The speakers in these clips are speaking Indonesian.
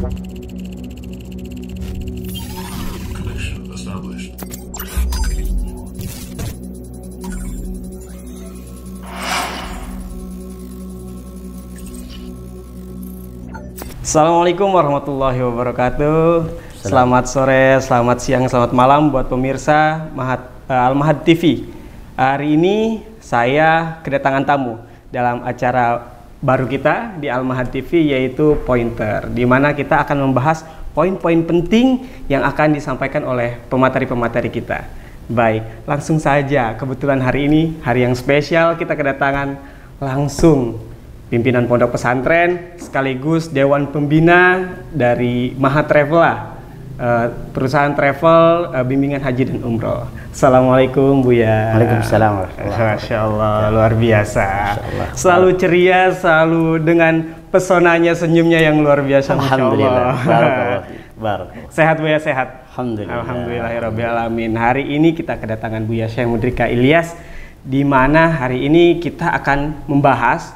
Connection established. Assalamualaikum warahmatullahi wabarakatuh. Selamat sore, selamat siang, selamat malam buat pemirsa Al-Mahad TV. Hari ini saya kedatangan tamu dalam acara baru kita di Al-Mahad TV, yaitu Pointer, di mana kita akan membahas poin-poin penting yang akan disampaikan oleh pemateri-pemateri kita. Baik, langsung saja. Kebetulan hari ini hari yang spesial, kita kedatangan langsung pimpinan pondok pesantren sekaligus dewan pembina dari Mahad Travel, perusahaan travel bimbingan haji dan umroh. Assalamualaikum Buya. Waalaikumsalam. Masya Allah, luar biasa. Allah. Selalu ceria, selalu dengan pesonanya, senyumnya yang luar biasa. Alhamdulillah. Barakallah. Sehat Buya, sehat. Alhamdulillah. Alhamdulillahirabbil alamin. Hari ini kita kedatangan Buya Syekh Mudrika Ilyas, di mana hari ini kita akan membahas,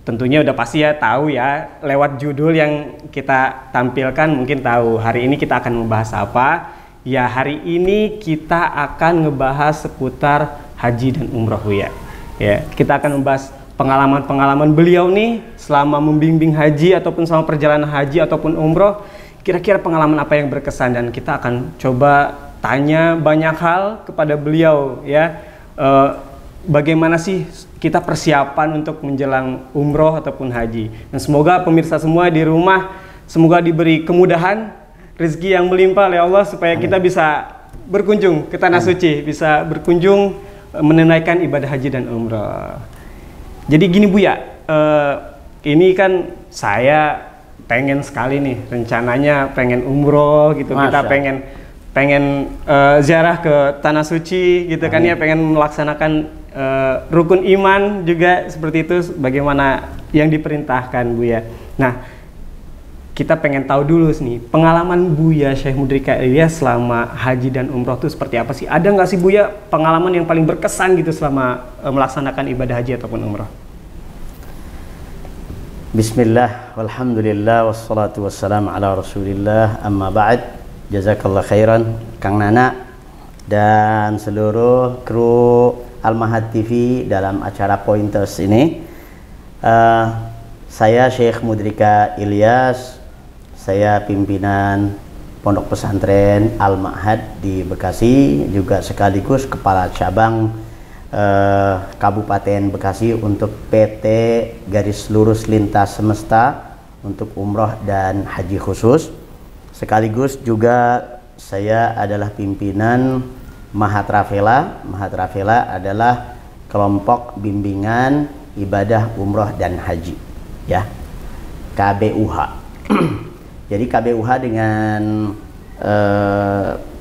tentunya udah pasti ya tahu ya, lewat judul yang kita tampilkan mungkin tahu. Hari ini kita akan membahas apa? Ya, hari ini kita akan ngebahas seputar haji dan umroh ya. Ya, kita akan membahas pengalaman-pengalaman beliau nih selama membimbing haji ataupun selama perjalanan haji ataupun umroh. Kira-kira pengalaman apa yang berkesan, dan kita akan coba tanya banyak hal kepada beliau ya. Bagaimana sih kita persiapan untuk menjelang umroh ataupun haji. Dan semoga pemirsa semua di rumah semoga diberi kemudahan, rezeki yang melimpah oleh Allah, supaya kita bisa berkunjung ke tanah suci, bisa berkunjung menunaikan ibadah haji dan umroh. Jadi gini Buya, ini kan saya pengen sekali nih, rencananya pengen umroh gitu. Kita pengen ziarah ke tanah suci gitu kan ya, pengen melaksanakan rukun iman juga seperti itu, bagaimana yang diperintahkan Buya. Nah, kita pengen tahu dulu nih pengalaman Buya Syekh Mudrika Ilyas selama haji dan umroh itu seperti apa sih? Ada nggak sih Buya pengalaman yang paling berkesan gitu selama melaksanakan ibadah haji ataupun umroh? Bismillah, walhamdulillah, wassalatu wassalamu ala rasulillah, amma ba'd. Jazakallah khairan Kang Nana dan seluruh kru Al-Mahad TV dalam acara Pointers ini. Saya Syekh Mudrika Ilyas, saya pimpinan pondok pesantren Al-Mahad di Bekasi, juga sekaligus kepala cabang Kabupaten Bekasi untuk PT Garis Lurus Lintas Semesta untuk umroh dan haji khusus. Sekaligus juga saya adalah pimpinan Mahad Travel. Mahad Travel adalah kelompok bimbingan ibadah umroh dan haji, ya, KBUH. Jadi KBUH dengan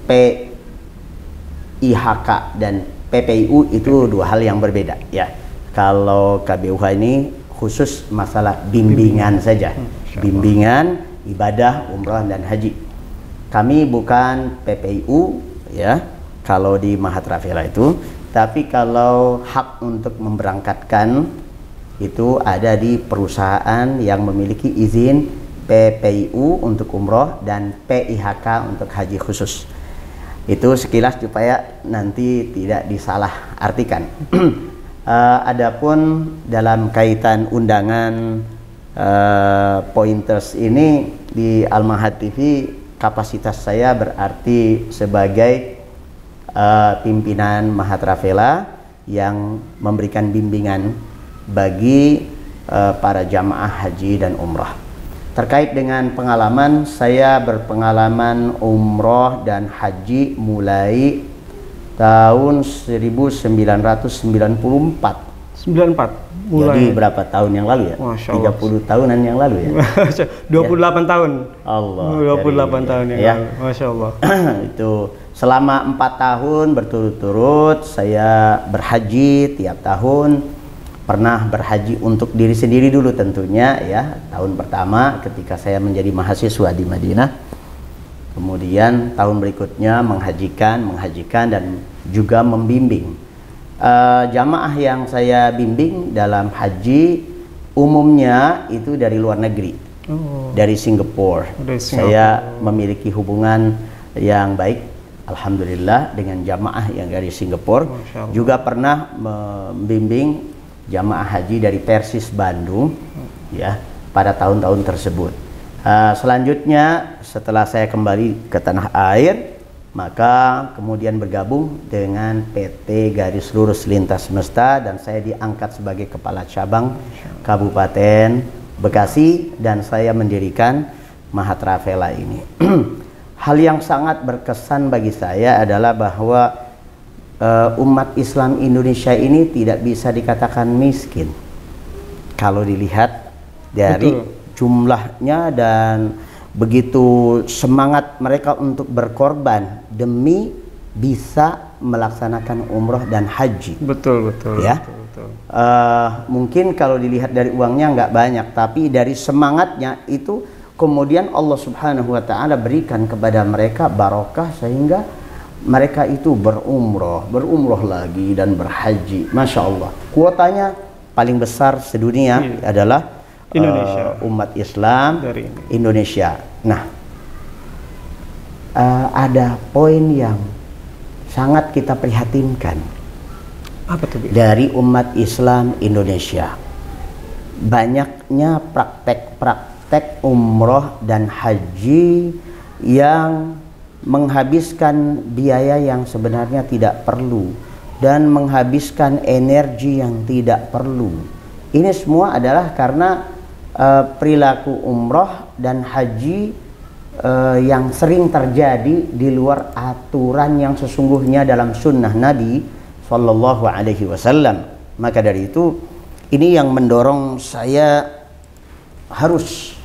PIHK dan PPIU itu dua hal yang berbeda, ya. Kalau KBUH ini khusus masalah bimbingan saja, bimbingan ibadah umroh dan haji. Kami bukan PPIU ya kalau di Mahad Travel itu, tapi kalau hak untuk memberangkatkan itu ada di perusahaan yang memiliki izin PPIU untuk umroh dan PIHK untuk haji khusus. Itu sekilas supaya nanti tidak disalah artikan. Adapun dalam kaitan undangan Pointers ini di Al-Mahad TV, kapasitas saya berarti sebagai pimpinan Mahad Travel yang memberikan bimbingan bagi para jamaah haji dan umrah. Terkait dengan pengalaman, saya berpengalaman umroh dan haji mulai tahun 1994. 94 mulai. Jadi berapa tahun yang lalu ya? 30 tahunan yang lalu ya? 28 ya. Tahun. Allah. 28 tahun yang lalu. Masya Allah. Itu selama 4 tahun berturut-turut saya berhaji tiap tahun. Pernah berhaji untuk diri sendiri dulu tentunya ya. Tahun pertama ketika saya menjadi mahasiswa di Madinah. Kemudian tahun berikutnya menghajikan dan juga membimbing. Jamaah yang saya bimbing dalam haji umumnya itu dari luar negeri. dari Singapura. Saya memiliki hubungan yang baik, alhamdulillah, dengan jamaah yang dari Singapura. Juga pernah membimbing jamaah haji dari Persis Bandung, ya, pada tahun-tahun tersebut. Selanjutnya setelah saya kembali ke tanah air, maka kemudian bergabung dengan PT Garis Lurus Lintas Semesta dan saya diangkat sebagai kepala cabang Kabupaten Bekasi dan saya mendirikan Mahatra Vela ini. Hal yang sangat berkesan bagi saya adalah bahwa umat Islam Indonesia ini tidak bisa dikatakan miskin kalau dilihat dari jumlahnya dan begitu semangat mereka untuk berkorban demi bisa melaksanakan umroh dan haji. Betul ya. Betul. Mungkin kalau dilihat dari uangnya nggak banyak, tapi dari semangatnya itu kemudian Allah Subhanahu wa Ta'ala berikan kepada mereka barokah sehingga mereka itu berumroh lagi dan berhaji. Masya Allah, kuotanya paling besar sedunia adalah Indonesia, umat Islam dari Indonesia. Nah, ada poin yang sangat kita prihatinkan. Apa tuh? Dari umat Islam Indonesia, banyaknya praktek umroh dan haji yang menghabiskan biaya yang sebenarnya tidak perlu dan menghabiskan energi yang tidak perlu. Ini semua adalah karena perilaku umroh dan haji yang sering terjadi di luar aturan yang sesungguhnya dalam sunnah Nabi Sallallahu Alaihi Wasallam. Maka dari itu, ini yang mendorong saya harus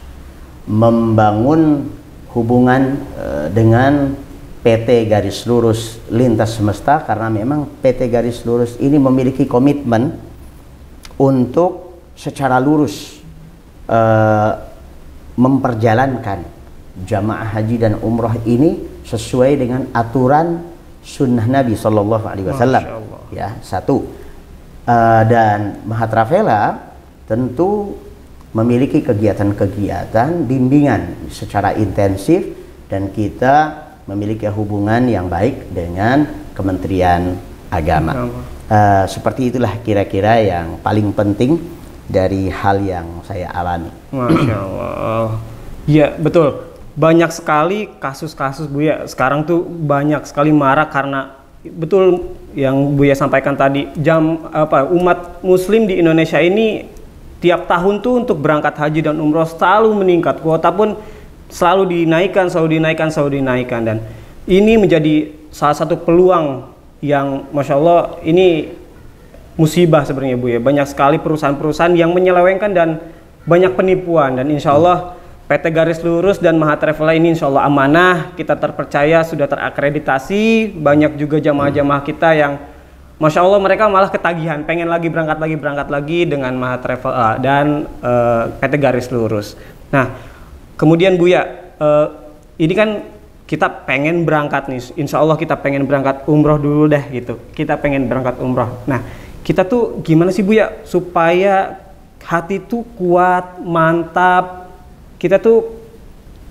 membangun hubungan dengan PT Garis Lurus Lintas Semesta, karena memang PT Garis Lurus ini memiliki komitmen untuk secara lurus memperjalankan jamaah haji dan umroh ini sesuai dengan aturan sunnah Nabi Sallallahu Alaihi Wasallam. Ya, satu. Dan Mahatra Vela tentu memiliki kegiatan-kegiatan bimbingan secara intensif dan kita memiliki hubungan yang baik dengan Kementerian Agama. Seperti itulah kira-kira yang paling penting dari hal yang saya alami. Masya Allah. Ya, betul. Banyak sekali kasus-kasus, Buya. Sekarang tuh banyak sekali marak karena betul yang Buya sampaikan tadi. Umat Muslim di Indonesia ini tiap tahun tuh untuk berangkat haji dan umroh selalu meningkat. Kuota pun selalu dinaikkan. Dan ini menjadi salah satu peluang yang Masya Allah ini musibah sebenarnya, Bu ya. Banyak sekali perusahaan-perusahaan yang menyelewengkan dan banyak penipuan. Dan insya Allah PT Garis Lurus dan Mahatra Vela ini insya Allah amanah, kita terpercaya, sudah terakreditasi. Banyak juga jamaah-jamaah kita yang Masya Allah mereka malah ketagihan, pengen lagi berangkat lagi dengan Mahatra Vela dan PT Garis Lurus. Nah, kemudian Bu ya, ini kan kita pengen berangkat nih, insya Allah kita pengen berangkat umroh dulu deh gitu. Kita pengen berangkat umroh. Nah, kita tuh gimana sih Bu ya supaya hati tuh kuat, mantap. Kita tuh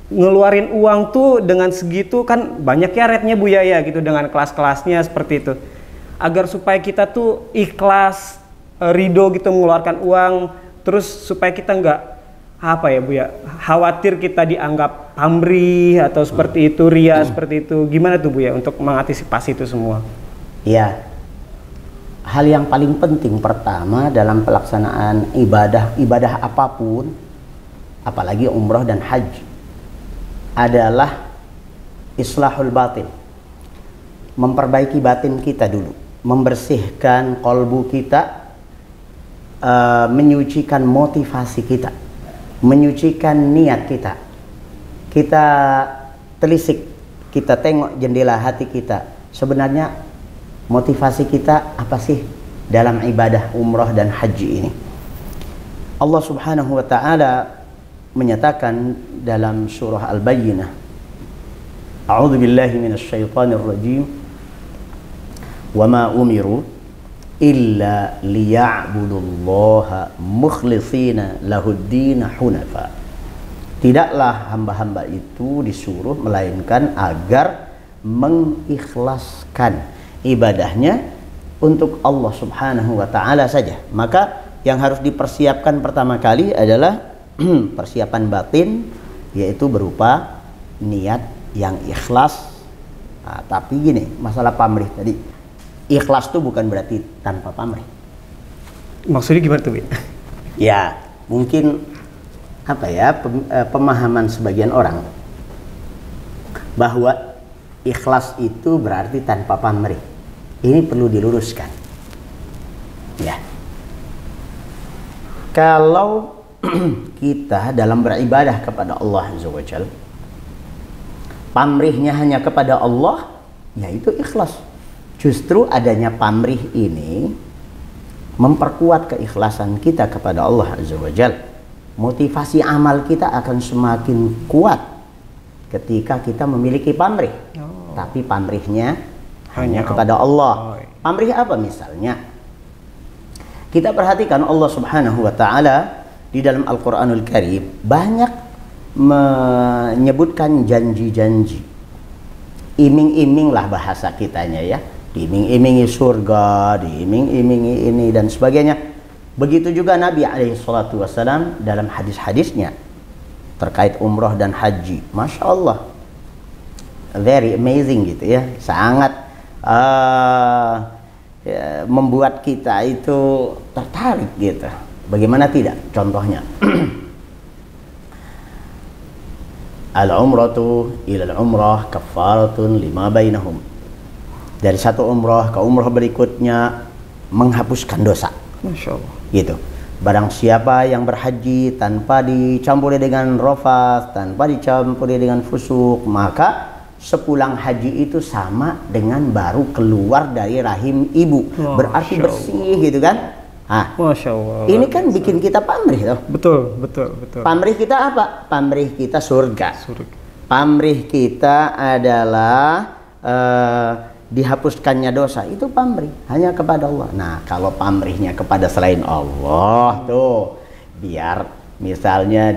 ngeluarin uang tuh dengan segitu kan banyak ya rate-nya Bu ya gitu, dengan kelas-kelasnya seperti itu. Agar supaya kita tuh ikhlas, ridho gitu mengeluarkan uang, terus supaya kita nggak Bu ya, khawatir kita dianggap pamrih atau seperti itu, ria seperti itu. Gimana tuh Bu ya untuk mengantisipasi itu semua? Ya, hal yang paling penting pertama dalam pelaksanaan ibadah apapun, apalagi umroh dan haji, adalah islahul batin, memperbaiki batin kita dulu, membersihkan kolbu kita, menyucikan motivasi kita, menyucikan niat kita. Kita telisik, kita tengok jendela hati kita, sebenarnya motivasi kita apa sih dalam ibadah umroh dan haji ini. Allah Subhanahu wa Ta'ala menyatakan dalam surah Al-Bayyinah, A'udzu billahi minasy syaithanir rajim, wa ma umiru illa liya'budullaha mukhlishina lahud-din hunafa Tidaklah hamba-hamba itu disuruh melainkan agar mengikhlaskan ibadahnya untuk Allah Subhanahu wa taala saja. Maka yang harus dipersiapkan pertama kali adalah persiapan batin, yaitu berupa niat yang ikhlas. Nah, tapi gini, masalah pamrih tadi, ikhlas itu bukan berarti tanpa pamrih. Maksudnya gimana tuh, Bi? Ya, mungkin apa ya, pemahaman sebagian orang bahwa ikhlas itu berarti tanpa pamrih. Ini perlu diluruskan. Ya. Kalau kita dalam beribadah kepada Allah Azza wa Jalla, pamrihnya hanya kepada Allah, yaitu ikhlas. Justru adanya pamrih ini memperkuat keikhlasan kita kepada Allah Azza wa Jalla. Motivasi amal kita akan semakin kuat ketika kita memiliki pamrih. Tapi pamrihnya hanya kepada Allah. Pamrih apa misalnya? Kita perhatikan Allah Subhanahu wa taala di dalam Al-Qur'anul Karim banyak menyebutkan janji-janji. Iming-iming lah bahasa kitanya ya. Diiming-imingi surga, diiming-imingi ini dan sebagainya. Begitu juga Nabi SAW dalam hadis-hadisnya terkait umroh dan haji. Masya Allah, very amazing gitu ya. Sangat ya, membuat kita itu tertarik gitu. Bagaimana tidak? Contohnya, al-umratu ilal umrah kafaratun lima bainahum. Dari satu umrah ke umrah berikutnya menghapuskan dosa. Masya Allah. Gitu. Barang siapa yang berhaji tanpa dicampuri dengan rafas, tanpa dicampuri dengan fusuk, maka sepulang haji itu sama dengan baru keluar dari rahim ibu. Berarti bersih gitu kan? Masya Allah. Ini kan bikin kita pamrih toh. Betul. Pamrih kita apa? Pamrih kita surga. Pamrih kita adalah dihapuskannya dosa, itu pamrih hanya kepada Allah. Nah, kalau pamrihnya kepada selain Allah tuh, biar misalnya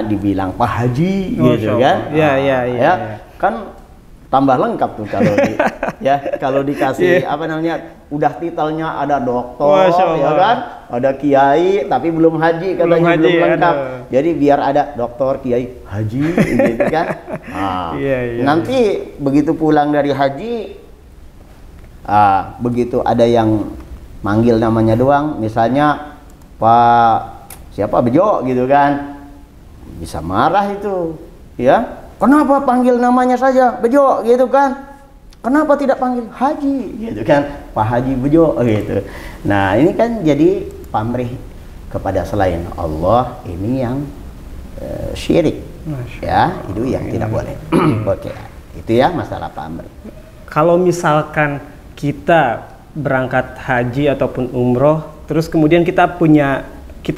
dibilang Pak Haji gitu kan? Ya, kan tambah lengkap tuh kalau kalau dikasih udah titelnya ada doktor, ya kan? Ada kiai tapi belum haji katanya, belum lengkap. Jadi biar ada doktor, kiai, haji gitu kan. Nanti begitu pulang dari haji, begitu ada yang manggil namanya doang, misalnya Pak siapa Bejo gitu kan, bisa marah itu, ya. Kenapa panggil namanya saja Bejo gitu kan? Kenapa tidak panggil Haji gitu kan? Pak Haji Bejo gitu. Nah, ini kan jadi pamrih kepada selain Allah, ini yang syirik. Ya, itu yang tidak boleh. Oke. Itu ya masalah pamrih. Kalau misalkan kita berangkat haji ataupun umroh, terus kemudian kita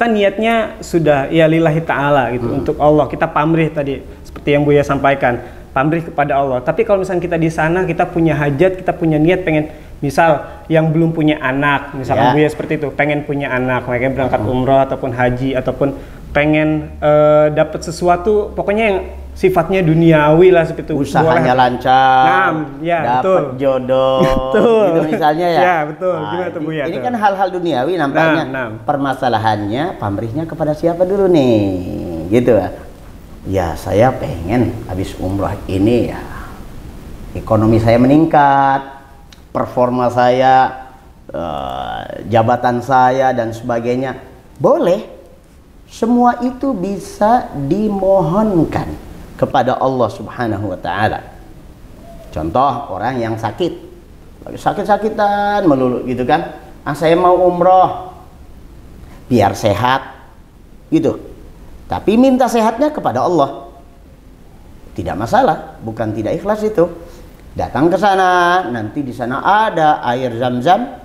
niatnya sudah ya lillahi ta'ala gitu, untuk Allah, kita pamrih tadi seperti yang Buya sampaikan, pamrih kepada Allah. Tapi kalau misalnya kita di sana, kita punya hajat, kita punya niat pengen, misal yang belum punya anak, misalkan Buya seperti itu, pengen punya anak, makanya berangkat umroh ataupun haji, ataupun pengen dapat sesuatu, pokoknya yang sifatnya duniawi lah seperti itu. Usahanya lancar, dapat jodoh, gitu misalnya ya. Ya betul. Gimana tuh Buya? Ini kan hal-hal duniawi nampaknya. Permasalahannya pamrihnya kepada siapa dulu nih, gitu. Ya saya pengen habis umroh ini ya ekonomi saya meningkat, performa saya, jabatan saya dan sebagainya. Boleh, semua itu bisa dimohonkan kepada Allah Subhanahu wa taala. Contoh orang yang sakit-sakitan melulu gitu kan. Saya mau umroh biar sehat gitu. Tapi minta sehatnya kepada Allah. Tidak masalah, bukan tidak ikhlas itu. Datang ke sana, nanti di sana ada air Zam-Zam.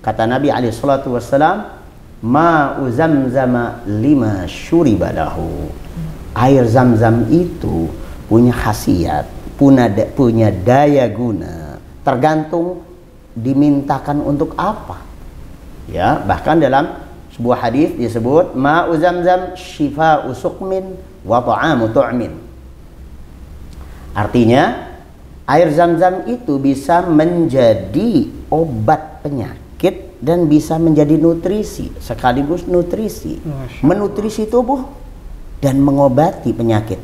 Kata Nabi alaihi salatu wassalam, ma'u zamzama lima syuriba lahu. Air Zam-Zam itu punya khasiat, punya daya guna, tergantung dimintakan untuk apa. Ya, bahkan dalam sebuah hadis disebut ma'u Zam-Zam syifa'u suqmin wa ta'amu tu'min. Artinya air Zam-Zam itu bisa menjadi obat penyakit dan bisa menjadi nutrisi, sekaligus nutrisi, menutrisi tubuh dan mengobati penyakit.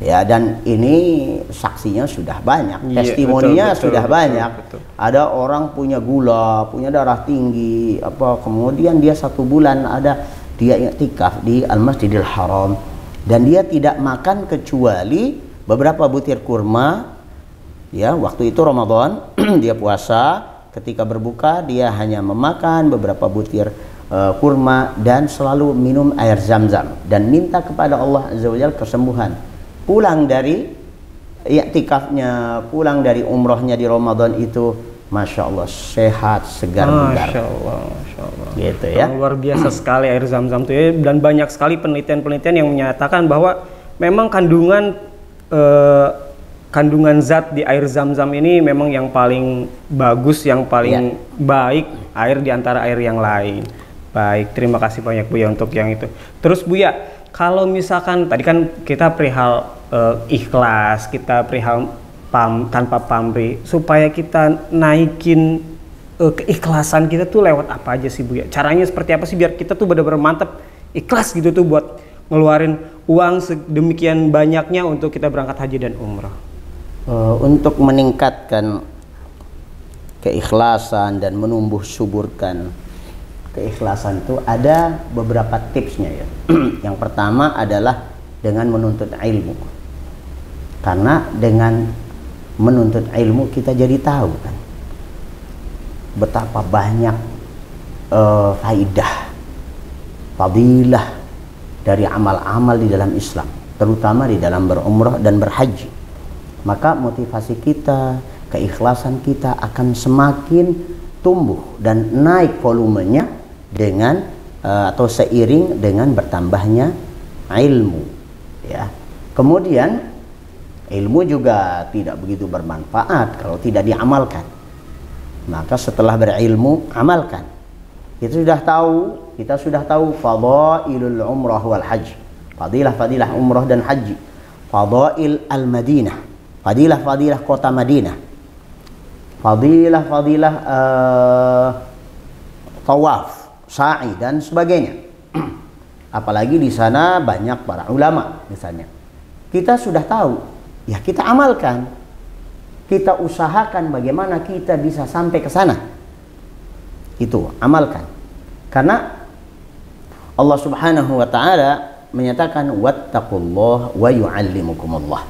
Ya, dan ini saksinya sudah banyak, testimoninya sudah banyak. Betul. Ada orang punya gula, punya darah tinggi, kemudian dia 1 bulan dia iktikaf di Al-Masjidil Haram dan dia tidak makan kecuali beberapa butir kurma. Ya, waktu itu Ramadan dia puasa, ketika berbuka dia hanya memakan beberapa butir kurma dan selalu minum air Zam-Zam dan minta kepada Allah Azza wa Jalla kesembuhan. Pulang dari i'tikafnya, pulang dari umrohnya di Ramadan itu, Masya Allah, sehat, segar bugar. Masya Allah. Gitu ya. Luar biasa sekali air Zam-Zam itu ya. Dan banyak sekali penelitian-penelitian yang menyatakan bahwa memang kandungan zat di air Zam-Zam ini memang yang paling bagus, yang paling baik air di antara air yang lain. Baik, terima kasih banyak Buya untuk yang itu. Terus Buya, kalau misalkan tadi kan kita perihal ikhlas, kita perihal tanpa pamrih, supaya kita naikin keikhlasan kita tuh lewat apa aja sih Buya? Caranya seperti apa sih biar kita tuh benar-benar mantep ikhlas gitu tuh buat ngeluarin uang sedemikian banyaknya untuk kita berangkat haji dan umrah? Untuk meningkatkan keikhlasan dan menumbuh suburkan keikhlasan itu ada beberapa tipsnya ya. Yang pertama adalah dengan menuntut ilmu. Karena dengan menuntut ilmu kita jadi tahu kan betapa banyak faidah, fadilah dari amal-amal di dalam Islam, terutama di dalam berumrah dan berhaji. Maka motivasi kita, keikhlasan kita akan semakin tumbuh dan naik volumenya dengan atau seiring dengan bertambahnya ilmu, ya. Kemudian ilmu juga tidak begitu bermanfaat kalau tidak diamalkan. Maka setelah berilmu, amalkan. Kita sudah tahu fadailul umrah wal haji, fadilah umrah dan haji, fadail al-Madinah, fadilah kota Madinah, fadilah tawaf, sa'i dan sebagainya. Apalagi di sana banyak para ulama misalnya. Kita sudah tahu, ya kita amalkan. Kita usahakan bagaimana kita bisa sampai ke sana. Itu amalkan. Karena Allah Subhanahu wa taala menyatakan wattaqullah wa yu'allimukumullah.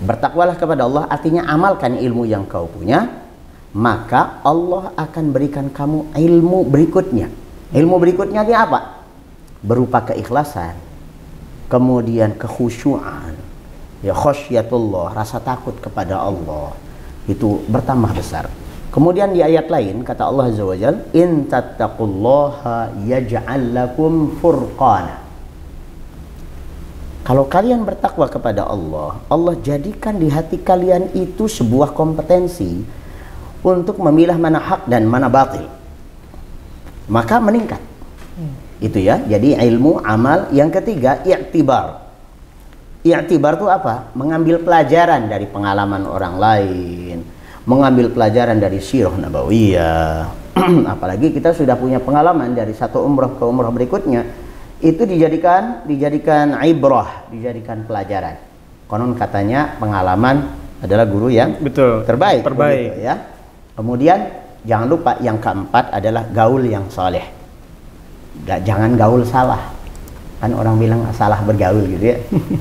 Bertakwalah kepada Allah artinya amalkan ilmu yang kau punya, maka Allah akan berikan kamu ilmu berikutnya. Ilmu berikutnya itu apa? Berupa keikhlasan, kemudian kekhusyuan, ya khasyatullah, rasa takut kepada Allah itu bertambah besar. Kemudian di ayat lain kata Allah Azza wa Jalla, in tattaqullaha yaj'al lakum furqana. Kalau kalian bertakwa kepada Allah, Allah jadikan di hati kalian itu sebuah kompetensi untuk memilah mana hak dan mana batil. Maka meningkat. Itu ya. Jadi ilmu, amal. Yang ketiga, i'tibar. I'tibar itu apa? Mengambil pelajaran dari pengalaman orang lain, mengambil pelajaran dari sirah nabawiyah. Apalagi kita sudah punya pengalaman dari satu umrah ke umrah berikutnya, itu dijadikan ibrah, dijadikan pelajaran. Konon katanya pengalaman adalah guru yang terbaik. Begitu, ya. Kemudian jangan lupa yang keempat adalah gaul yang soleh. Jangan gaul salah. Kan orang bilang salah bergaul gitu ya.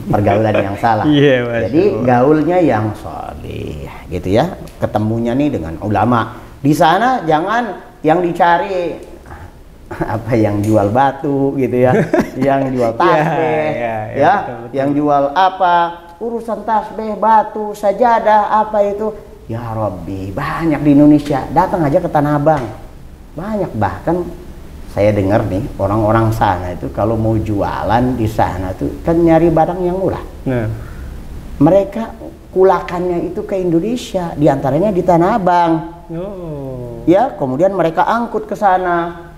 Pergaulan yang salah. Jadi gaulnya yang soleh gitu ya. Ketemunya nih dengan ulama. Di sana jangan yang dicari apa yang jual batu gitu ya. Yang jual tasbih ya. Betul. Yang jual apa? Urusan tasbih, batu, sajadah apa itu. Ya Rabbi, banyak di Indonesia. Datang aja ke Tanah Abang. Banyak, bahkan saya dengar nih orang-orang sana itu kalau mau jualan di sana tuh kan nyari barang yang murah. Nah. Mereka kulakannya itu ke Indonesia, diantaranya di Tanah Abang. Ya, kemudian mereka angkut ke sana.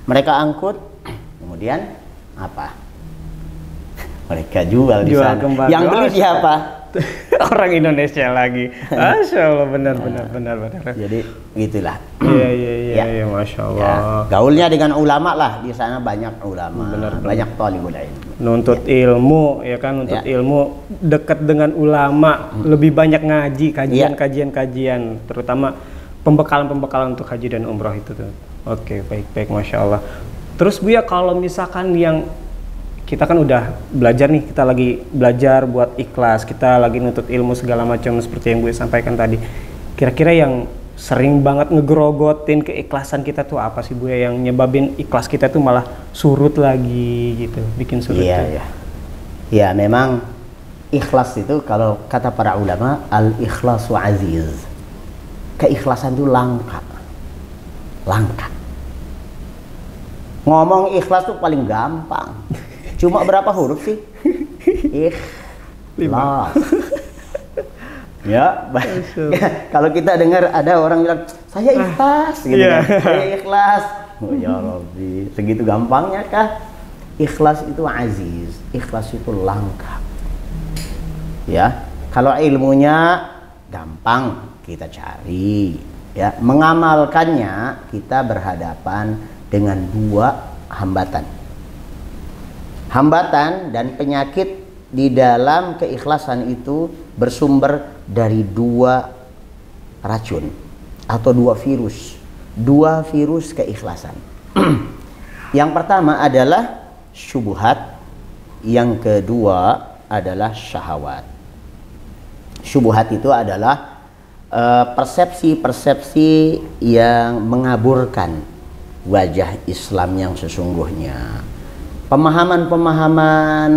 Mereka angkut, kemudian apa? Mereka jual di Jual sana. kembali. Yang beli siapa? Orang Indonesia lagi. Masya Allah, benar. Jadi gitulah. Iya, Masya Allah. Ya, gaulnya dengan ulama lah, di sana banyak ulama, banyak thalibul ilmi. Nuntut ilmu, ya kan, nuntut ilmu dekat dengan ulama, lebih banyak ngaji, kajian, terutama pembekalan untuk haji dan umroh itu tuh. Oke, baik, Masya Allah. Terus Buya, kalau misalkan yang kita kan udah belajar nih, kita lagi belajar buat ikhlas, kita lagi nuntut ilmu segala macam seperti yang gue sampaikan tadi. Kira-kira yang sering banget ngegrogotin keikhlasan kita tuh apa sih Bu ya, yang nyebabin ikhlas kita tuh malah surut lagi gitu, bikin surut? Iya. Ya memang ikhlas itu kalau kata para ulama al-ikhlasu aziz. Keikhlasan itu langka. Ngomong ikhlas tuh paling gampang. Cuma berapa huruf sih? Ikhlas. Ya, kalau kita dengar ada orang bilang saya ikhlas gitu kan. Saya ikhlas. Oh ya Rabbi, segitu gampangnya kah? Ikhlas itu aziz, ikhlas itu langka. Ya, kalau ilmunya gampang kita cari, ya, mengamalkannya kita berhadapan dengan dua hambatan. Hambatan dan penyakit di dalam keikhlasan itu bersumber dari dua racun atau dua virus keikhlasan. Yang pertama adalah syubhat, yang kedua adalah syahwat. Syubhat itu adalah persepsi-persepsi yang mengaburkan wajah Islam yang sesungguhnya. Pemahaman-pemahaman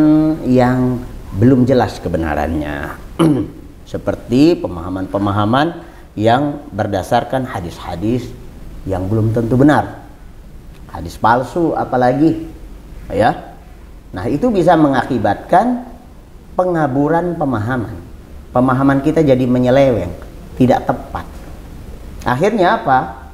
yang belum jelas kebenarannya. Seperti pemahaman-pemahaman yang berdasarkan hadis-hadis yang belum tentu benar. Hadis palsu apalagi, ya. Nah, itu bisa mengakibatkan pengaburan pemahaman. Pemahaman kita jadi menyeleweng, tidak tepat. Akhirnya apa?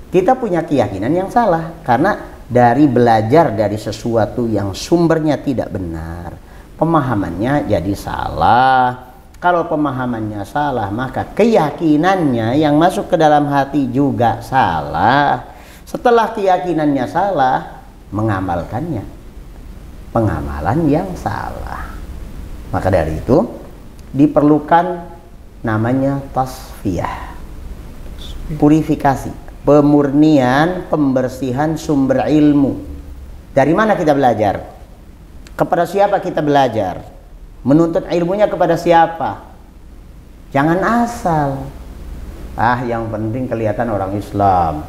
Kita punya keyakinan yang salah karena dari belajar dari sesuatu yang sumbernya tidak benar, pemahamannya jadi salah. Kalau pemahamannya salah, maka keyakinannya yang masuk ke dalam hati juga salah. Setelah keyakinannya salah, mengamalkannya pengamalan yang salah. Maka dari itu diperlukan namanya tasfiyah, purifikasi, pemurnian, pembersihan sumber ilmu. Dari mana kita belajar? Kepada siapa kita belajar? Menuntut ilmunya kepada siapa? Jangan asal. Yang penting kelihatan orang Islam.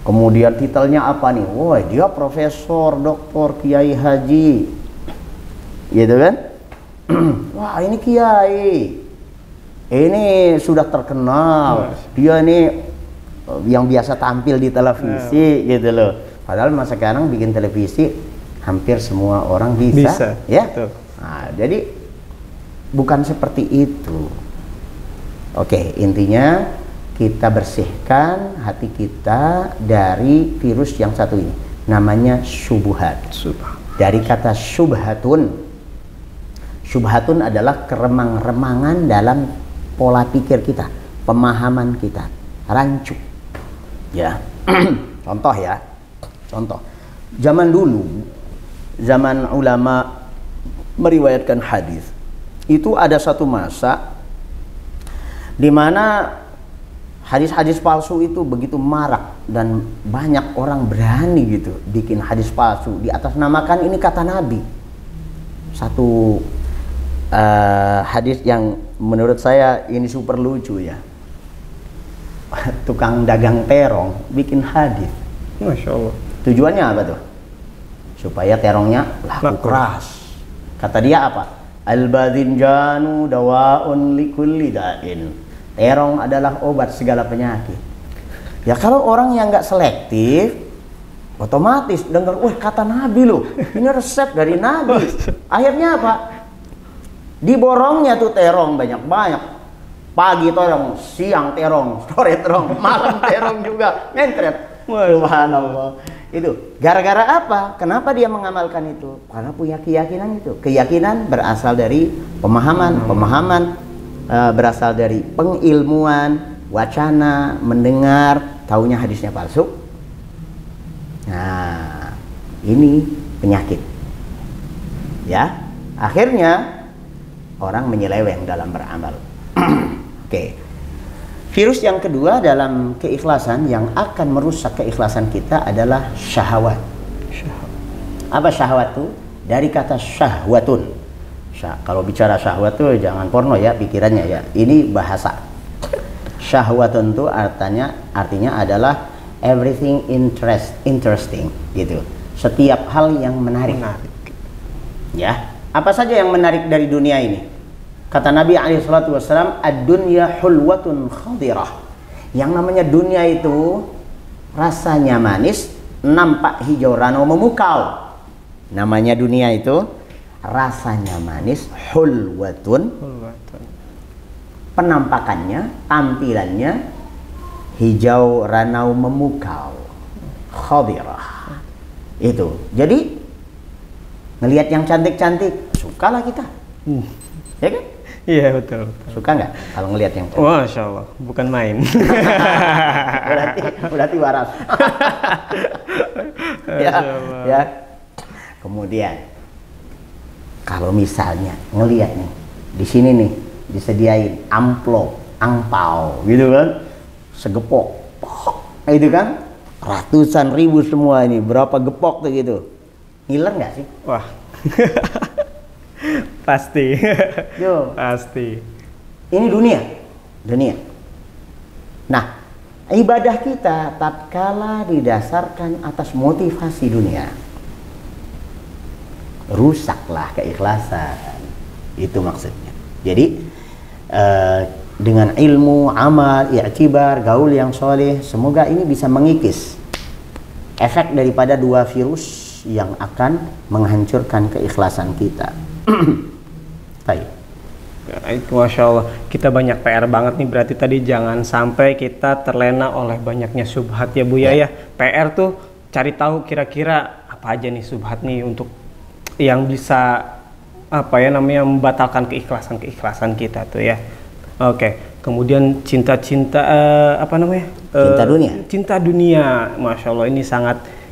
Kemudian titelnya apa nih? Wah, dia profesor, doktor, kiai haji. Gitu kan? Wah, ini kiai. Ini sudah terkenal, dia ini yang biasa tampil di televisi, gitu loh. Padahal masa sekarang bikin televisi hampir semua orang bisa. Ya. Nah, jadi bukan seperti itu. Oke, intinya kita bersihkan hati kita dari virus yang satu ini, namanya syubhat. Dari kata syubhatun. Syubhatun adalah keremang-remangan dalam pola pikir kita, pemahaman kita, rancu. Ya. Contoh. Zaman dulu, zaman ulama meriwayatkan hadis, itu ada satu masa di mana hadis-hadis palsu itu begitu marak dan banyak orang berani gitu bikin hadis palsu di atas namakan ini kata Nabi. Satu hadis yang menurut saya ini super lucu ya. Tukang dagang terong bikin hadis. Masya Allah. Tujuannya apa tuh? Supaya terongnya laku keras. Kata dia apa? Al-badhinjanu dawaun likulli da'in. Terong adalah obat segala penyakit. Ya kalau orang yang nggak selektif, otomatis dengar, wah kata Nabi loh. Ini resep dari Nabi. Akhirnya apa? Diborongnya tuh terong banyak-banyak. Pagi terong, siang terong, sore terong, malam terong juga. Mentret. Subhanallah. Itu gara-gara apa? Kenapa dia mengamalkan itu? Karena punya keyakinan itu. Keyakinan berasal dari pemahaman. Pemahaman berasal dari pengilmuan, wacana, mendengar, taunya hadisnya palsu. Nah, ini penyakit. Ya, akhirnya orang menyeleweng dalam beramal. Oke. Virus yang kedua dalam keikhlasan yang akan merusak keikhlasan kita adalah syahwat. Apa syahwat itu? Dari kata syahwatun. Kalau bicara syahwat itu jangan porno ya pikirannya ya. Ini bahasa. Syahwatun itu artinya adalah everything interesting gitu. Setiap hal yang menarik. Ya. Apa saja yang menarik dari dunia ini? Kata Nabi SAW, ad-dunya hulwatun khadirah. Yang namanya dunia itu rasanya manis, nampak hijau rano memukau. Namanya dunia itu rasanya manis, hulwatun. Penampakannya, tampilannya hijau ranau memukau, khadirah. Itu. Jadi ngelihat yang cantik-cantik, sukalah kita. Ya kan? Iya betul. Suka nggak kalau ngelihat yang cantik? Masya Allah, bukan main. berarti waras. ya. Kemudian kalau misalnya ngelihat nih di sini nih disediain amplop, angpau, gitu kan, segepok, itu kan, ratusan ribu semua ini, berapa gepok tuh gitu, ngiler nggak sih? Wah. Pasti. Yo. Pasti. Ini dunia. Nah, ibadah kita tatkala didasarkan atas motivasi dunia, rusaklah keikhlasan. Itu maksudnya. Jadi dengan ilmu, amal, i'tibar, gaul yang soleh, semoga ini bisa mengikis efek daripada dua virus yang akan menghancurkan keikhlasan kita. Baik. Masya Allah, kita banyak PR banget nih. Berarti tadi jangan sampai kita terlena oleh banyaknya subhat ya Bu ya. PR tuh cari tahu kira-kira apa aja nih subhat nih untuk yang bisa membatalkan keikhlasan kita tuh ya. Oke. Kemudian cinta dunia. Cinta dunia, Masya Allah,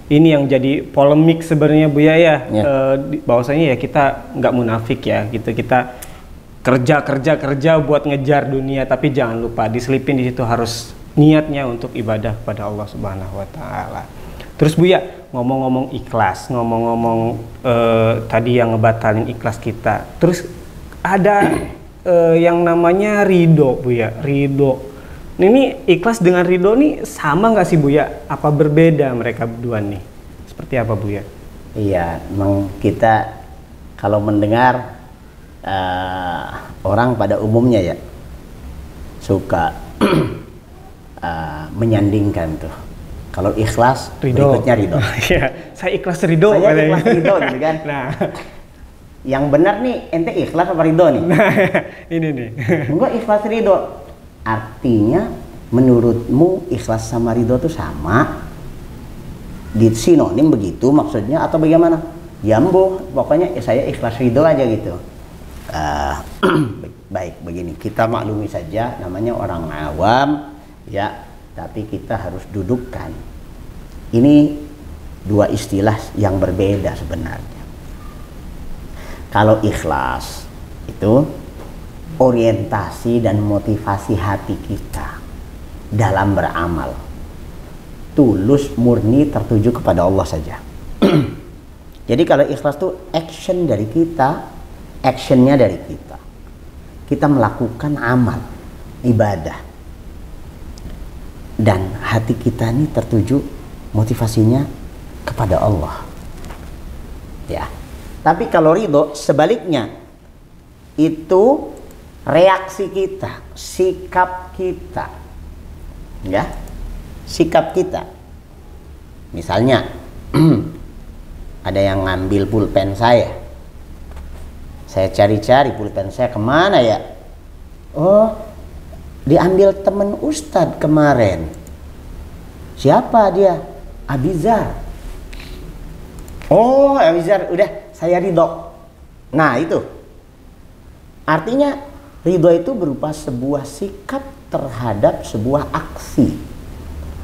ini yang jadi polemik sebenarnya Bu ya. Bahwasanya ya kita nggak munafik ya gitu, kita kerja buat ngejar dunia, tapi jangan lupa diselipin di situ harus niatnya untuk ibadah kepada Allah Subhanahu Wa Taala. Terus Bu ya, ngomong-ngomong ikhlas, tadi yang ngebatalin ikhlas kita, terus ada yang namanya ridho Bu ya, ridho. Ini ikhlas dengan ridho nih sama nggak sih Bu ya? Apa berbeda mereka berdua nih? Seperti apa Bu ya? Iya, memang kita kalau mendengar orang pada umumnya ya suka menyandingkan tuh. Kalau ikhlas, ridho. Berikutnya ridho. Saya ikhlas ridho. Saya ikhlas ridho gitu kan. Nah, yang benar nih, ente ikhlas apa ridho nih? Nah, ini nih. Enggak, ikhlas ridho. Artinya menurutmu ikhlas sama ridho itu sama? Di sinonim begitu maksudnya atau bagaimana? Ya pokoknya saya ikhlas ridho aja gitu. Baik, begini, kita maklumi saja namanya orang awam ya, tapi kita harus dudukkan. Ini dua istilah yang berbeda sebenarnya. Kalau ikhlas itu orientasi dan motivasi hati kita dalam beramal, tulus, murni, tertuju kepada Allah saja. Jadi kalau ikhlas itu action dari kita, actionnya dari kita. Kita melakukan amal, ibadah, dan hati kita ini tertuju motivasinya kepada Allah. Ya. Tapi kalau ridho sebaliknya, itu reaksi kita, sikap kita, ya, sikap kita. Misalnya ada yang ngambil pulpen saya cari-cari pulpen saya kemana ya? Oh, diambil temen Ustadz kemarin. Siapa dia? Abizar. Oh, Abizar, udah saya ridho. Nah, itu. Artinya ridho itu berupa sebuah sikap terhadap sebuah aksi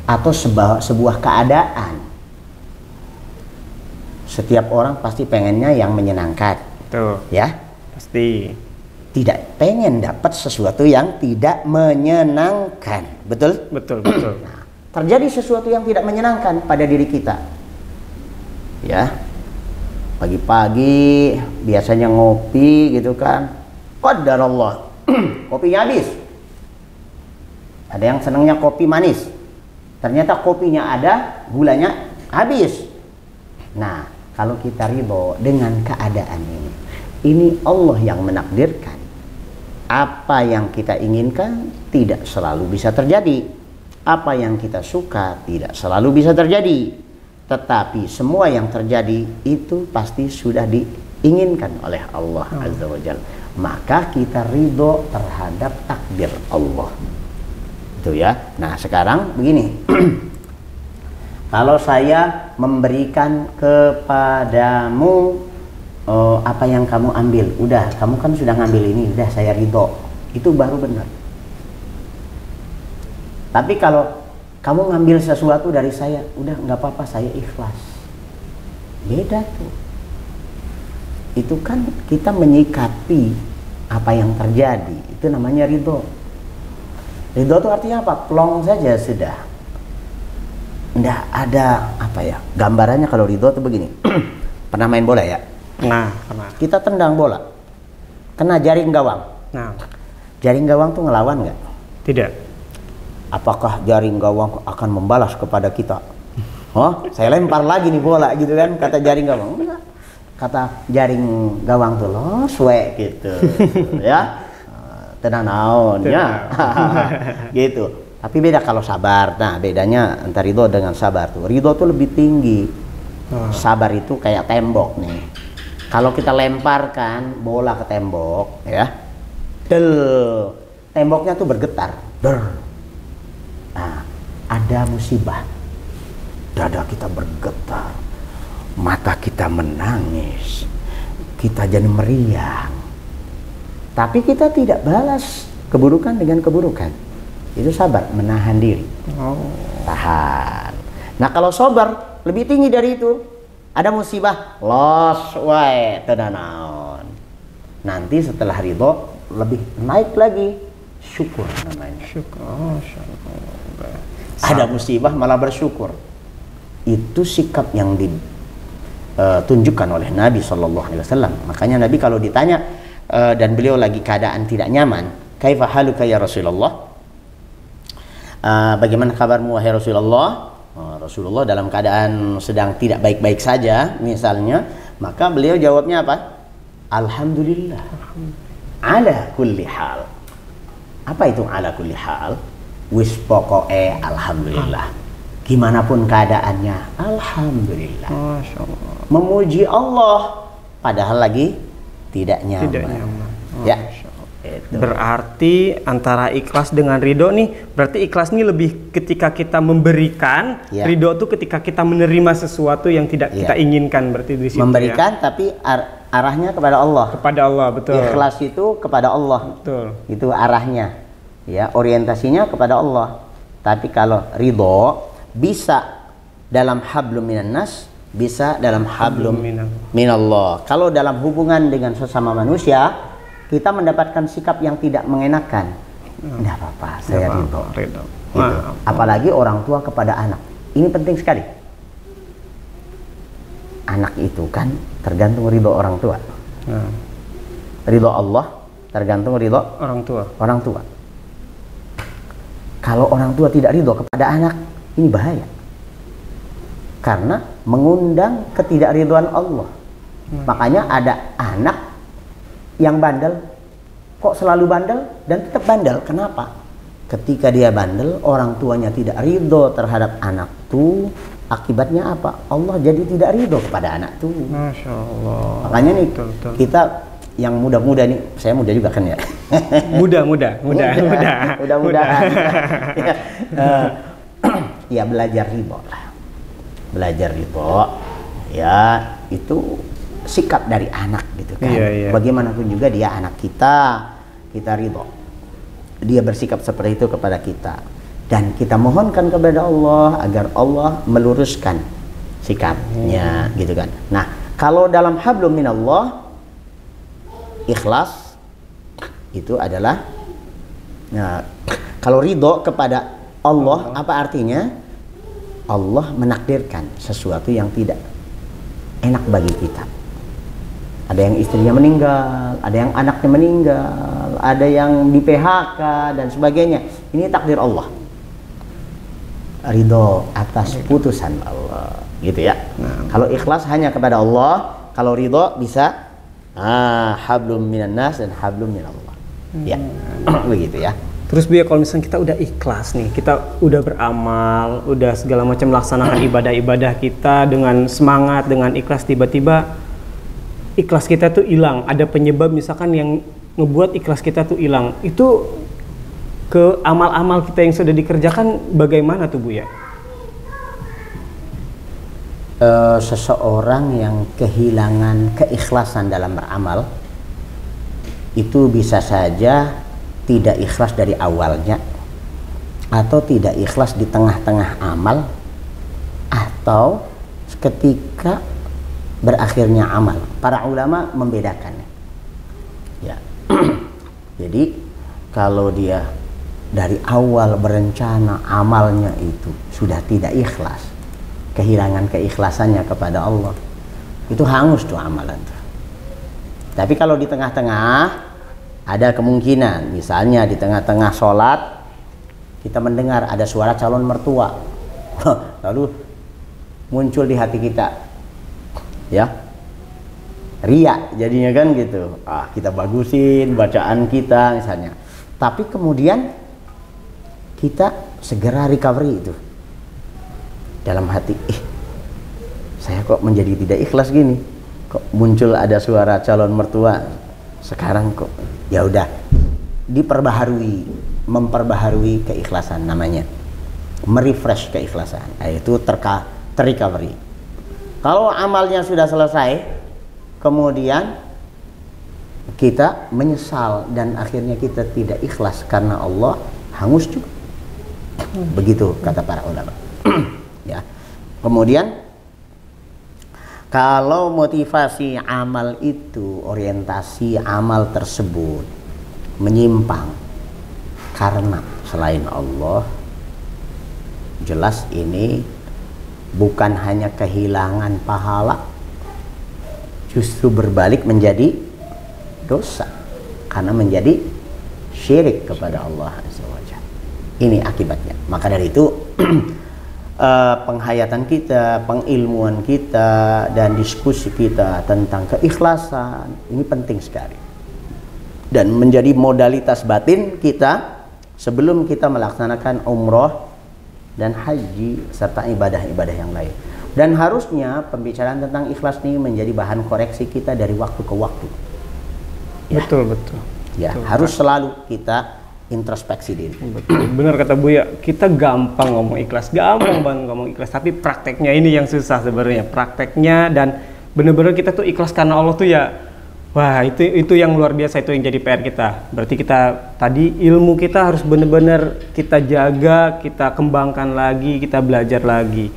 atau sebuah keadaan. Setiap orang pasti pengennya yang menyenangkan. Tuh. Ya? Pasti. Tidak pengen dapat sesuatu yang tidak menyenangkan. Betul? Betul, betul. Nah, terjadi sesuatu yang tidak menyenangkan pada diri kita. Ya. Pagi-pagi biasanya ngopi gitu kan. Qadarullah. Kopinya habis. Ada yang senangnya kopi manis. Ternyata kopinya ada, gulanya habis. Nah, kalau kita ridho dengan keadaan ini Allah yang menakdirkan. Apa yang kita inginkan tidak selalu bisa terjadi. Apa yang kita suka tidak selalu bisa terjadi. Tetapi semua yang terjadi itu pasti sudah diinginkan oleh Allah Azza wa Jalla. Maka kita ridho terhadap takdir Allah. Itu ya. Nah, sekarang begini. Kalau saya memberikan kepadamu apa yang kamu ambil, udah, kamu kan sudah ngambil ini, udah saya ridho, itu baru benar. Tapi kalau kamu ngambil sesuatu dari saya, udah nggak apa-apa, saya ikhlas. Beda tuh. Itu kan kita menyikapi apa yang terjadi, itu namanya ridho. Ridho itu artinya apa? Plong saja sudah. Nggak ada apa ya, gambarannya kalau ridho itu begini. Pernah main bola ya? Nah, pernah. Kita tendang bola, kena jaring gawang. Nah, Jaring gawang tuh ngelawan nggak? tidak. Apakah jaring gawang akan membalas kepada kita? Oh, saya lempar lagi nih bola gitu kan, kata jaring gawang. Enggak. Kata jaring gawang tuh loh, suwe gitu. Ya. Tenang naon ya. Gitu. Tapi beda kalau sabar. Nah, bedanya antara ridho dengan sabar tuh. Ridho tuh lebih tinggi. Sabar itu kayak tembok nih. Kalau kita lemparkan bola ke tembok, ya, temboknya tuh bergetar. Nah, ada musibah. Dada kita bergetar, mata kita menangis, kita jadi meriang. Tapi kita tidak balas keburukan dengan keburukan. Itu sabar, menahan diri. Tahan. Nah, kalau sabar lebih tinggi dari itu. Ada musibah, los wae tenanaon. Nanti setelah ridho lebih naik lagi, syukur namanya. Syukur. Ada musibah malah bersyukur. Itu sikap yang ditunjukkan oleh Nabi SAW. Makanya Nabi kalau ditanya dan beliau lagi keadaan tidak nyaman, kaifa haluka ya Rasulullah? Bagaimana kabarmu wahai Rasulullah? Rasulullah dalam keadaan sedang tidak baik-baik saja misalnya, maka beliau jawabnya apa? Alhamdulillah. Ala kulli hal. Apa itu ala kulli hal? Wis pokoke alhamdulillah. Gimana pun keadaannya, alhamdulillah. Masya Allah. Memuji Allah padahal lagi tidak nyaman. Tidak nyaman. Ya. Itu. Berarti antara ikhlas dengan ridho nih, berarti ikhlas ini lebih ketika kita memberikan, ya. Ridho itu ketika kita menerima sesuatu yang tidak kita inginkan, berarti di situ. Memberikan ya? Tapi arahnya kepada Allah. Kepada Allah, betul. Ikhlas itu kepada Allah. Betul. Itu arahnya. Ya, orientasinya kepada Allah. Tapi kalau ridho bisa dalam hablum minan nas, bisa dalam hablum minallah. Kalau dalam hubungan dengan sesama manusia, kita mendapatkan sikap yang tidak mengenakan, tidak apa-apa, saya ridho. Gitu. Apalagi orang tua kepada anak, ini penting sekali. Anak itu kan tergantung ridho orang tua. Ridho Allah tergantung ridho orang tua. Orang tua. Kalau orang tua tidak ridho kepada anak, ini bahaya. Karena mengundang ketidakridhoan Allah. Makanya ada anak yang bandel, kok selalu bandel dan tetap bandel. Kenapa? Ketika dia bandel, orang tuanya tidak ridho terhadap anak tuh, akibatnya apa? Allah jadi tidak ridho kepada anak tuh. Masya Allah. Makanya nih betul. Kita yang muda-muda nih, saya muda juga kan ya. Mudah-mudahan. Ya belajar ridho lah. Belajar ridho. Ya, itu sikap dari anak gitu kan. Iya. Bagaimanapun juga dia anak kita, kita ridho. Dia bersikap seperti itu kepada kita. Dan kita mohonkan kepada Allah agar Allah meluruskan sikapnya gitu kan. Nah, kalau dalam hablum minallah, ikhlas itu adalah, nah, kalau ridho kepada Allah, apa artinya? Allah menakdirkan sesuatu yang tidak enak bagi kita. Ada yang istrinya meninggal, ada yang anaknya meninggal, ada yang di PHK dan sebagainya. Ini takdir Allah. Ridho atas putusan Allah, gitu ya. Nah, kalau ikhlas hanya kepada Allah, kalau ridho bisa hablum minan nas dan hablum minallah. Ya, begitu ya. Terus Bu ya, kalau misalnya kita udah ikhlas nih, kita udah beramal, udah segala macam melaksanakan ibadah-ibadah kita dengan semangat, dengan ikhlas, tiba-tiba ikhlas kita tuh hilang. Ada penyebab misalkan yang ngebuat ikhlas kita tuh hilang. Itu ke amal-amal kita yang sudah dikerjakan bagaimana tuh Bu ya? Seseorang yang kehilangan keikhlasan dalam beramal itu bisa saja tidak ikhlas dari awalnya, atau tidak ikhlas di tengah-tengah amal, atau ketika berakhirnya amal. Para ulama membedakannya ya. Jadi kalau dia dari awal berencana amalnya itu sudah tidak ikhlas, kehilangan keikhlasannya kepada Allah, itu hangus tuh amalan tuh. Tapi kalau di tengah-tengah, ada kemungkinan, misalnya di tengah-tengah sholat kita mendengar ada suara calon mertua, lalu muncul di hati kita, ya, riya jadinya kan gitu. Kita bagusin bacaan kita misalnya, tapi kemudian kita segera recovery itu dalam hati, saya kok menjadi tidak ikhlas gini, kok muncul ada suara calon mertua sekarang kok. Ya udah, diperbaharui, memperbaharui keikhlasan namanya, merefresh keikhlasan, yaitu terrecovery. Kalau amalnya sudah selesai, kemudian kita menyesal dan akhirnya kita tidak ikhlas karena Allah, hangus juga. Begitu kata para ulama. Ya. Kemudian kalau motivasi amal itu, orientasi amal tersebut menyimpang karena selain Allah, jelas ini bukan hanya kehilangan pahala, justru berbalik menjadi dosa karena menjadi syirik kepada Allah Azza wa Jalla. Ini akibatnya. Maka dari itu penghayatan kita, pengilmuan kita, dan diskusi kita tentang keikhlasan ini penting sekali dan menjadi modalitas batin kita sebelum kita melaksanakan umroh dan haji serta ibadah-ibadah yang lain. Dan harusnya pembicaraan tentang ikhlas ini menjadi bahan koreksi kita dari waktu ke waktu. Ya. Betul. Ya, betul, harus selalu kita introspeksi diri. Betul. Benar kata Buya, kita gampang ngomong ikhlas, gampang banget ngomong ikhlas, tapi prakteknya ini yang susah sebenarnya. Prakteknya dan benar-benar kita tuh ikhlas karena Allah tuh ya, wah itu yang luar biasa, itu yang jadi PR kita. Berarti kita tadi ilmu kita harus benar-benar kita jaga, kita kembangkan lagi, kita belajar lagi.